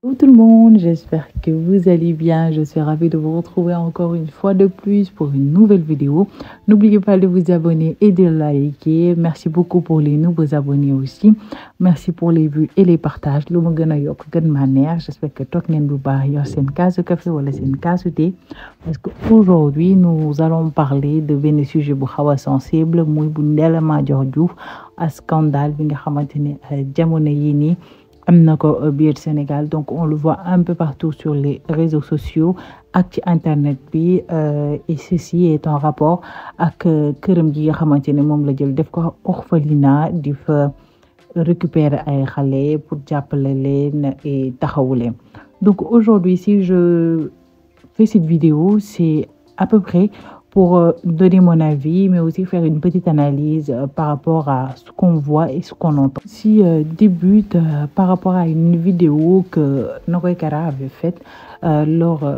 Bonjour tout le monde, j'espère que vous allez bien. Je suis ravie de vous retrouver encore une fois de plus pour une nouvelle vidéo. N'oubliez pas de vous abonner et de liker. Merci beaucoup pour les nouveaux abonnés aussi. Merci pour les vues et les partages. J'espère que tout le monde c'est une case de café ou c'est une case de thé. Parce qu'aujourd'hui, nous allons parler de un sujet sensible, muy bu Ndella Madior Diouf, un scandale bi nga xamantene jamono yi ni amna ko biir Sénégal. Donc on le voit un peu partout sur les réseaux sociaux ak ci internet bi et ceci est en rapport ak kërëm gi nga xamantene mom la jël def ko orphelinat di fa récupérer ay xalé pour jàppale leen et taxawu leen. Donc aujourd'hui si je fais cette vidéo, c'est à peu près pour donner mon avis, mais aussi faire une petite analyse par rapport à ce qu'on voit et ce qu'on entend. Si débute par rapport à une vidéo que Nogoy Kara avait faite,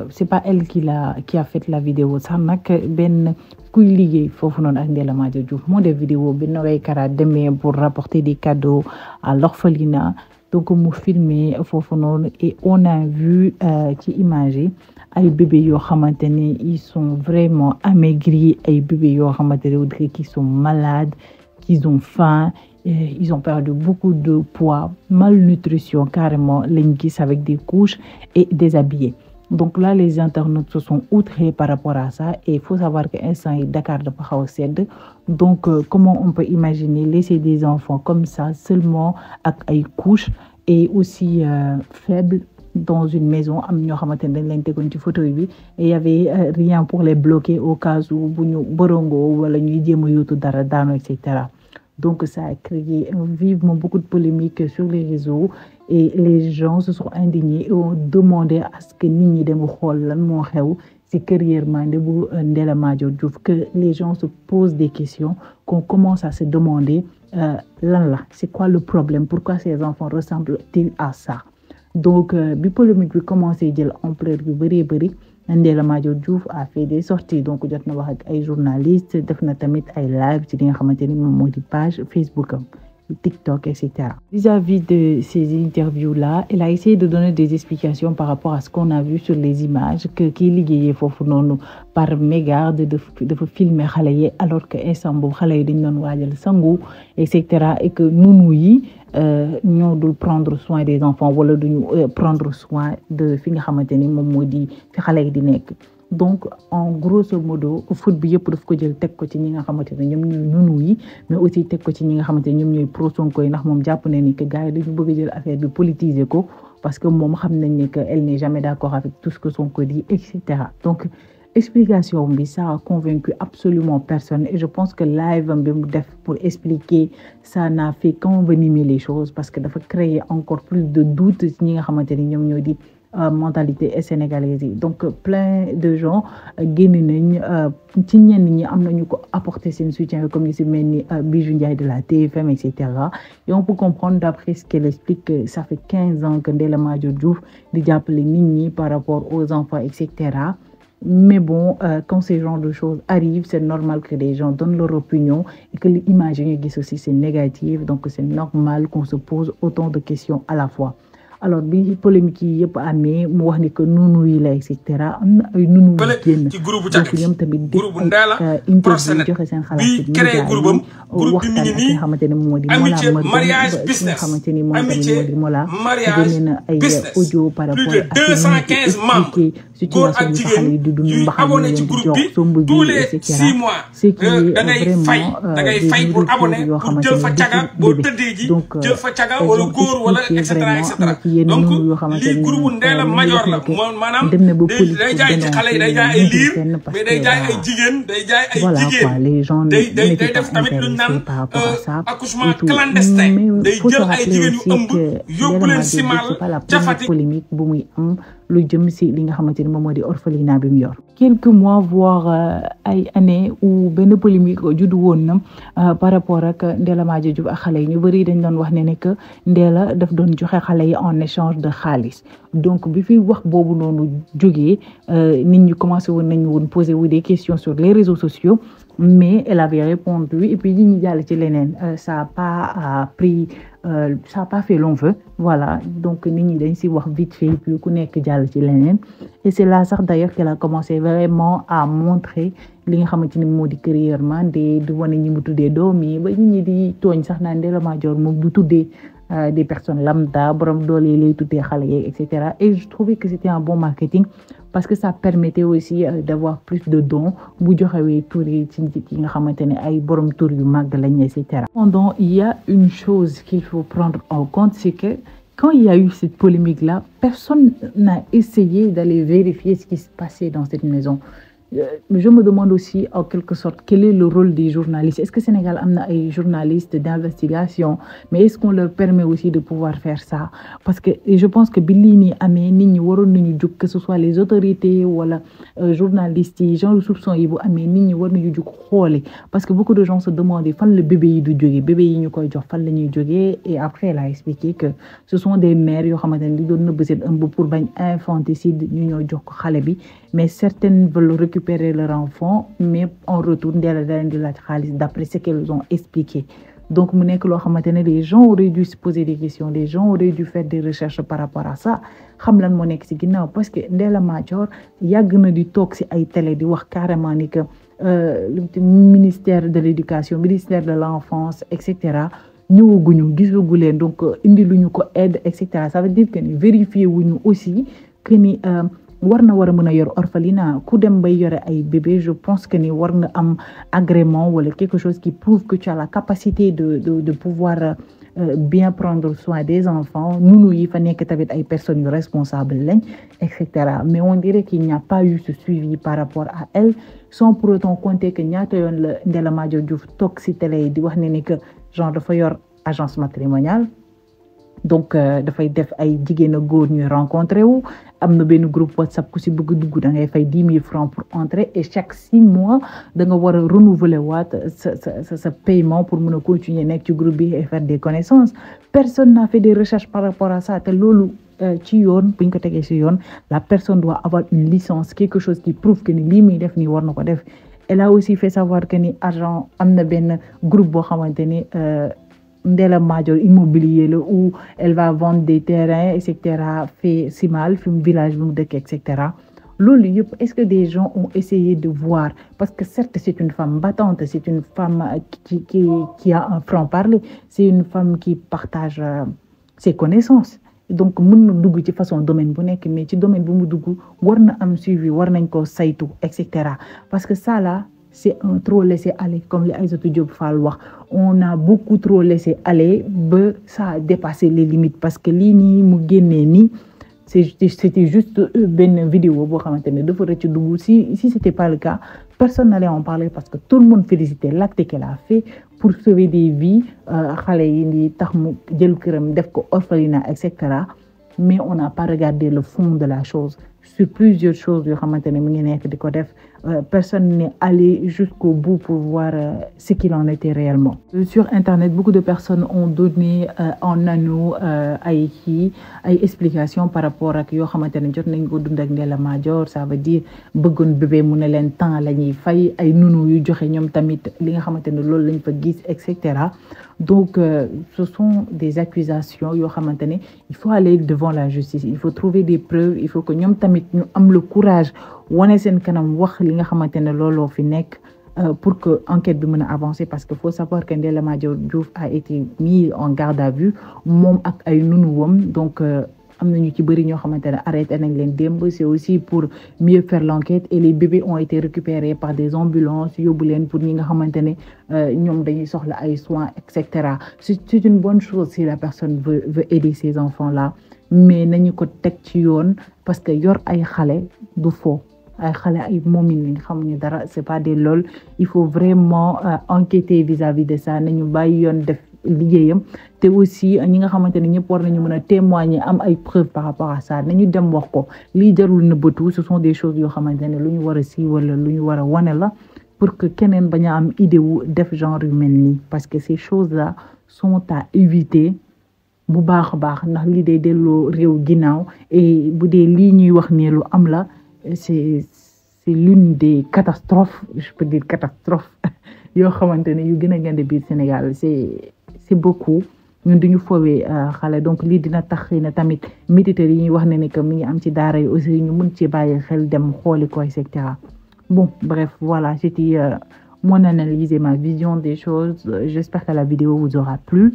c'est pas elle qui a fait la vidéo, ça n'a que ben kuy liggéey fofu non ak Ndella Madior Diouf moo def vidéo bi Nogoy Kara demee pour rapporter des cadeaux à l'orphelinat. Donc mu filmé fofu non et on a vu ci image ay bébés yo xamantene ils sont vraiment amaigris, ay bébés yo xamantene qui sont malades, qui ont faim, ils ont perdu beaucoup de poids, malnutrition carrément, lañ gis avec des couches et déshabillés. Donc là les internautes se sont outrés par rapport à ça et il faut savoir que instant Dakar dafa xaw sedd. Donc comment on peut imaginer laisser des enfants comme ça seulement avec ay couches et aussi faibles dans une maison am ñoo xamantene dañ leen tegoon ci photo bi et il y avait rien pour les bloquer au cas où bu ñu borongo wala ñuy jéem a yóotu dara daano etc. Donc ça a créé vivement beaucoup de polémiques sur les réseaux et les gens se sont indignés et ont demandé à ce que nit ñi dem xool lan moo xew ci carrière de Ndella Madior Diouf, que les gens se posent des questions, qu'on commence à se demander c'est quoi le problème, pourquoi ces enfants ressemblent-ils à ça. Donc bi polémique bi commencé jël ampleur bi bari Ndella Madior Diouf a fait des sorties, donc jot na wax ak ay journalistes, def na tamit ay live ci li nga xamanteni mom modi page Facebook am, TikTok, etc. Vis-à-vis de ces interviews-là, elle a essayé de donner des explications par rapport à ce qu'on a vu sur les images, que qui liggéeyee fofu nonu par mégarde de filmer xalé yi alors que instant boobu xalé yi dañ doon waajal sangu etc. et que nous yi ñoo dul prendre soin des enfants wala duñu prendre soin de fi nga xamanteni mom modi fi xalé yi di nekk. Donc en grosso modo foot bi yëpp daf ko jël tek ko ci ñi nga xamanteni ñom ñoy nunu yi, mais aussi tek ko ci ñi nga xamanteni ñom ñoy pro Sonko yi, ndax mom japp na ni que gaay dañu bëgg jël affaire bi politiser ko parce que mom xam nañ ni que elle n'est jamais d'accord avec tout ce que Sonko dit etc. Donc explication bi ça a convaincu absolument personne et je pense que live bi mu def pour expliquer ça n'a fait qu'envenimer les choses parce que dafa créer encore plus de doutes ci ñi nga xamanteni ñom ñoy di mentalité sénégalaise. Donc plein de gens génn nañ ci ñenn ñi am nañu ko apporter sen soutien comme ci melni Bijou Ndiaye de la TFM etc. Et on peut comprendre d'après ce qu'elle explique que ça fait 15 ans que Ndella Madior Diouf di jàppale nit ñi par rapport aux enfants etc. Mais bon, quand ce genre de choses arrivent, c'est normal que les gens donnent leur opinion et que l'image aussi c'est négatif. Donc c'est normal qu'on se pose autant de questions à la fois. Alors bi polémique yi yëpp amee mu wax ni que nunu yi la et cetera am na ay nunu génn ci groupe Jakac ñoom tamit groupe Ndella interview joxe seen xalaat bi créé groupe am groupe bi mi ngi nii xamante ne moom moo di amitié mariage business xamante ni moom tamit moo di Mola mariage na ay audio par rapport plus de 215 membres góor ak jigéen yu abonné ci groupe bi tous les 6 mois da ngay fay pour abonné pour jël fa caga boo tëddee ji jël fa caga wala góor wala et cetera et cetera. Donc lii groupe Ndella Madior la maanaam day jaay ci xale yi day jaay ay liir mais day jaay ay jigéen day jaay ay jigéen day def tamit lu ñu naan accouchement clandestin day jël ay jigéen yu ëmb yóbbu leen simal ca Fatick bu muy am lu jëm ci li nga xamanteni mom modi orphelinat bi mu yor. Quelques mois voire ay années où benn polémique juddu woon na par rapport ak Ndella Madior Diouf ak xale yi ñu bari dañ doon wax ne que Ndella daf doon joxe xale yi en échange de xaalis. Donc bi fi wax bobu nonu jógee nit ñi commencé woon nañu woon poser wu des questions sur les réseaux sociaux mais elle avait répondu et puis ñi jàll ci leneen ça a pas pris ça a pas fait long feu voilà donc nit ñi dañ si wax vite fait puis ku nekk jàll ci leneen et c'est là sax d'ailleurs qu'elle a commencé vraiment à montrer li nga xamante ni moo di carrière man di wane ñi mu tuddee doom yi ba nit ñi di tooñ sax naan Ndella Madior moom du tuddee des personnes lambda borom doole lay tuddee xale yeeg et cetera et je trouvais que c'était un bon marketing parce que ça permettait aussi d'avoir plus de dons bu joxewee tur yi ci yi nga xamante ne ay borom tur yu màgg lañ et cetera. Cependant il y a une chose qu'il faut prendre en compte, c'est que quand il y a eu cette polémique là, personne n'a essayé d'aller vérifier ce qui se passait dans cette maison. Je me demande aussi en quelque sorte quel est le rôle des journalistes. Est-ce que Sénégal a des journalistes d'investigation, mais est-ce qu'on leur permet aussi de pouvoir faire ça? Parce que je pense que Billini amé nit ñi waron nañu juk, que ce soit les autorités ou journalistes yi genre soupçon yi bu amé nit ñi war nañu juk xolé parce que beaucoup de gens se demandent fan le bébé yi du joggé bébé yi ñukoy jox fan lañuy joggé et après elle a expliqué que ce sont des mères yo xamantene di doon neub sen ëmb pour bañ infanticide ñu ñoo jox ko xalé bi mais certaines veulent récupérer leur enfant mais en retour Ndella da leen di laaj xaalis d'après ce qu'elles ont expliqué. Donc mu nekk loo xamante ne les gens auraient dû se poser des questions, les gens auraient dû faire des recherches par rapport à ça xam lan moo nekk ci ginnaaw parce que Ndella Madior yàgg na di toog ci ay télé di wax carrément ni que ministère de l'éducation, ministère de l'enfance et cetera ñëwaguñu gisagu leen donc indi luñu ko aide et cetera. Ça veut dire que ni vérifier wuñu aussi que ni war na war a mën a yor orphelinat ku dem bay yore ay bébé. Je pense que ni war nga am agrément wala quelque chose qui prouve que tu as la capacité de pouvoir bien prendre soin des enfants. Nous yi fa nekk tamit ay personnes responsables lañ et cetera. Mais on dirait qu'il n'y a pas eu ce suivi par rapport à elle, sans pour autant compter que ñaata yoon la Ndella Madior Diouf toog ci télé di wax ne que genre dafa yor agence matrimoniale. Donc dafay def ay jigéen a góor ñuy rencontré wu am na benn groupe WhatsApp ku si bëgg dugg da ngay fay 10 000 francs pour entrer et chaque 6 mois da nga war a renouveler waat sa paiement pour mën a continuer nekk ci groupe bi et faire des connaissances. Personne n'a fait des recherches par rapport à ça te loolu ci yoon buñ ko tegee ci yoon la personne doit avoir une licence, quelque chose qui prouve que ni lii muy def nii war na ko def. Elle a aussi fait savoir que ni argent am na benn groupe boo xamante ni Ndella Madior immobilier là où elle va vendre des terrains et cetera fait si mal fi mu village bi mu dëkk et cetera. Loolu yëpp est-ce que des gens ont essayé de voir parce que certes c'est une femme battante, c'est une femme qui a un franc-parler, c'est une femme qui partage ses connaissances. Donc mën na dugg ci façon domaine bu nekk mais ci domaine bu mu dugg war na am suivi war nañ ko saytu et cetera parce que ça là c'est un trop laissé aller comme les Aïssatou Diop Fall wax. On a beaucoup trop laissé aller ba ça a dépassé les limites parce que lii nii mu génnee nii c'était juste benn vidéo boo xamante ne dafa rëcc dugg. Si c'était pas le cas personne n'allait en parler parce que tout le monde félicitait l'acte qu'elle a fait pour sauver des vies xale yi ni tax mu jël këram def ko orphelinat et cetera. Mais on n'a pas regardé le fond de la chose. Sur plusieurs choses yoo xamante ne mu ngi nekk di ko def personne n'est allé jusqu'au bout pour voir ce qu'il en était réellement. Sur internet beaucoup de personnes ont donné en anneau ay explications par rapport ak yoo xamante ne jot nañ ko dund ak Ndella Madior. Ça veut dire bëggoon bébé mu ne leen temps la ñuy fay ay nunu yu joxe ñoom tamit li nga xamante ne loolu lañ fa gis et cetera. Donc ce sont des accusations yoo xamante ne il faut aller devant la justice, il faut trouver des preuves, il faut que ñoom tamit ñu am le courage wane seen kanam wax li nga xamante ne looloo fi nekk pour que enquête bi mën a avancer parce que faut savoir que Ndella Madior Diouf a été mis en garde à vue moom ak ay nunuwam. Donc am na ñu ci bëri ñoo xamante ne arrêté nañ leen démb. C'est aussi pour mieux faire l'enquête et les bébés ont été récupérés par des ambulances yóbbu leen pour ñi nga xamante ne ñoom dañuy soxla ay soins et cetera. C'est une bonne chose si la personne veut aider ces enfants là mais nañu ko teg ci yoon parce que yor ay xale du fo ay xale ay moomin lañ xamuñu dara, c'est pas des lol. Il faut vraiment enquêter vis-à-vis de ça. Nañu bàyyi yoon def liggéeyam te aussi ñi nga xamante ne ñëpp war nañu mën a témoigner am ay preuves par rapport à ça. Nañu dem wax ko lii jarul nëbbatu. Ce sont des choses yoo xamante ne lu ñu war a siiwal la lu ñu war a wane la pour que keneen bañ a am idée wu def genre yu mel nii parce que ces choses là sont à éviter bu baax a baax ndax lii day delloo réew ginnaaw et bu dee lii ñuy wax ne lu am la c'est c'est l'une des catastrophes, je peux dire catastrophe, yoo xamante ne yu gën a ngande biir Sénégal c'est beaucoup ñun duñu foowee xale donc lii dina tax na tamit militaires yi ñuy wax ne que mi ngi am ci daara yi aussi ñu mun ci bàyyi xel dem xooli ko et cetera. Bon bref voilà, c'était mon analyse et ma vision des choses. J'espère que la vidéo vous aura plu.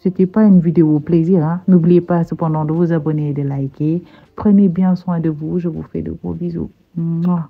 C'était pas une vidéo plaisir, hein. N'oubliez pas cependant de vous abonner et de liker. Prenez bien soin de vous. Je vous fais de gros bisous. Mouah.